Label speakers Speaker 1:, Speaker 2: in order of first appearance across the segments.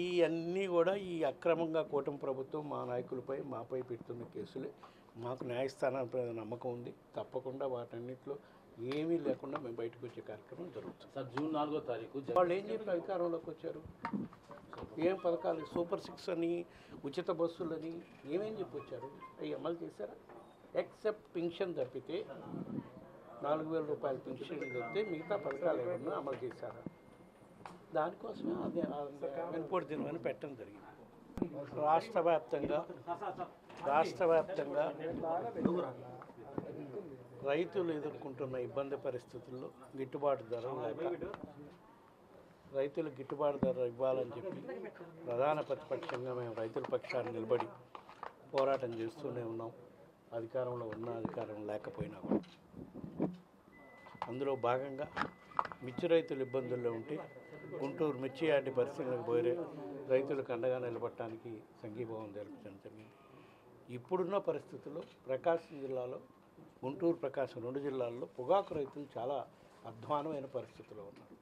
Speaker 1: ఈ అన్నీ కూడా ఈ అక్రమంగా కూటమి ప్రభుత్వం మా నాయకులపై మాపై పెడుతున్న కేసులే. మాకు న్యాయస్థానాలపై నమ్మకం ఉంది. తప్పకుండా వాటన్నిటిలో ఏమీ లేకుండా మేము బయటకు వచ్చే కార్యక్రమం జరుగుతుంది.
Speaker 2: సార్ జూన్ 4వ తారీఖు
Speaker 1: వాళ్ళు ఏం చెప్పి అధికారంలోకి వచ్చారు? ఏం పథకాలు, సూపర్ 6 అని, ఉచిత బస్సులని ఏమేం చెప్పి వచ్చారు? అవి అమలు చేశారా? ఎక్సెప్ట్ పెన్షన్ తప్పితే 4,000 రూపాయల పెన్షన్ తప్పితే మిగతా పథకాలు ఏమన్నా అమలు చేశారా? దానికోసమే అదే వెనుపోటు దినమని పెట్టడం జరిగింది. రాష్ట్ర వ్యాప్తంగా రైతులు ఎదుర్కొంటున్న ఇబ్బంది పరిస్థితుల్లో గిట్టుబాటు ధర లేక రైతులకు గిట్టుబాటు ధర ఇవ్వాలని చెప్పి ప్రధాన ప్రతిపక్షంగా మేము రైతుల పక్షాన్ని నిలబడి పోరాటం చేస్తూనే ఉన్నాం. అధికారంలో ఉన్న అధికారం లేకపోయినా కూడా. అందులో భాగంగా మిర్చి రైతులు ఇబ్బందుల్లో ఉంటే గుంటూరు మిర్చి యార్డు పరిశీలనకు పోయే రైతులకు అండగా నిలబడటానికి సంఘీభావం జరపడం జరిగింది. ఇప్పుడున్న పరిస్థితుల్లో ప్రకాశం జిల్లాలో, గుంటూరు ప్రకాశం 2 జిల్లాల్లో పొగాకు రైతులు చాలా అధ్వానమైన పరిస్థితిలో ఉన్నారు.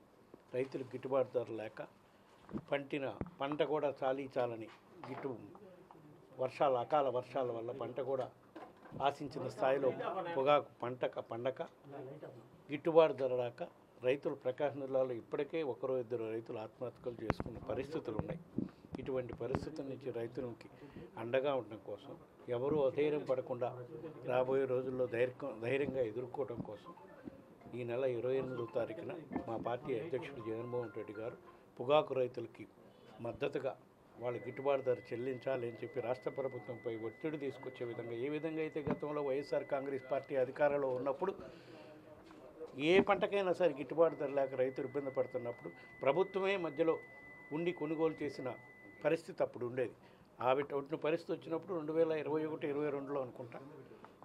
Speaker 1: రైతులకు గిట్టుబాటు ధర లేక పంట కూడా చాలని అకాల వర్షాల వల్ల పంట కూడా ఆశించిన స్థాయిలో పొగాకు పండక గిట్టుబాటు ధర రాక రైతులు ప్రకాశం జిల్లాలో ఇప్పటికే 1-2 రైతులు ఆత్మహత్యలు చేసుకున్న పరిస్థితులు ఉన్నాయి. ఇటువంటి పరిస్థితుల నుంచి రైతులకి అండగా ఉండడం కోసం, ఎవరూ అధైర్యం పడకుండా రాబోయే రోజుల్లో ధైర్యంగా ఎదుర్కోవడం కోసం ఈ నెల 28వ తారీఖున మా పార్టీ అధ్యక్షుడు జగన్మోహన్ రెడ్డి గారు పొగాకు రైతులకి మద్దతుగా వాళ్ళ గిట్టుబాటు ధర చెల్లించాలి అని చెప్పి రాష్ట్ర ప్రభుత్వంపై ఒత్తిడి తీసుకొచ్చే విధంగా, ఏ విధంగా అయితే గతంలో వైఎస్ఆర్ కాంగ్రెస్ పార్టీ అధికారంలో ఉన్నప్పుడు ఏ పంటకైనా సరే గిట్టుబాటు ధర లేక రైతులు ఇబ్బంది పడుతున్నప్పుడు ప్రభుత్వమే మధ్యలో ఉండి కొనుగోలు చేసిన పరిస్థితి అప్పుడు ఉండేది. అటువంటి పరిస్థితి వచ్చినప్పుడు 2021-22లో అనుకుంటా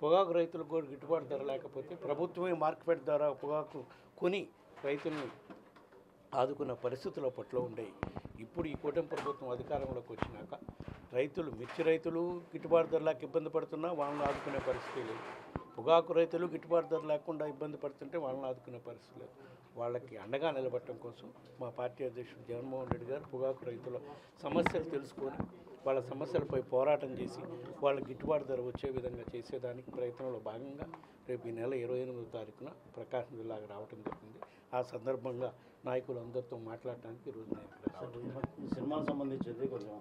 Speaker 1: పొగాకు రైతులకు కూడా గిట్టుబాటు ధర లేకపోతే ప్రభుత్వమే మార్కెట్ ధర పొగాకు కొని రైతుల్ని ఆదుకున్న పరిస్థితుల పట్ల ఉండేవి. ఇప్పుడు ఈ కూటమి ప్రభుత్వం అధికారంలోకి వచ్చినాక మిర్చి రైతులు గిట్టుబాటు ధర లేక ఇబ్బంది పడుతున్నా వాళ్ళని ఆదుకునే పరిస్థితి లేదు. పొగాకు రైతులు గిట్టుబాటు ధర లేకుండా ఇబ్బంది పడుతుంటే వాళ్ళని ఆదుకునే పరిస్థితి లేదు. వాళ్ళకి అండగా నిలబడటం కోసం మా పార్టీ అధ్యక్షుడు జగన్మోహన్ రెడ్డి గారు పొగాకు రైతుల సమస్యలు తెలుసుకొని వాళ్ళ సమస్యలపై పోరాటం చేసి వాళ్ళకి గిట్టుబాటు ధర వచ్చే విధంగా చేసేదానికి ప్రయత్నంలో భాగంగా రేపు ఈ నెల 28వ తారీఖున ప్రకాశం జిల్లాకు రావడం జరిగింది. ఆ సందర్భంగా నాయకులందరితో మాట్లాడటానికి ఈరోజు నేను ఇక్కడ
Speaker 2: సినిమాకు సంబంధించి కొంచెం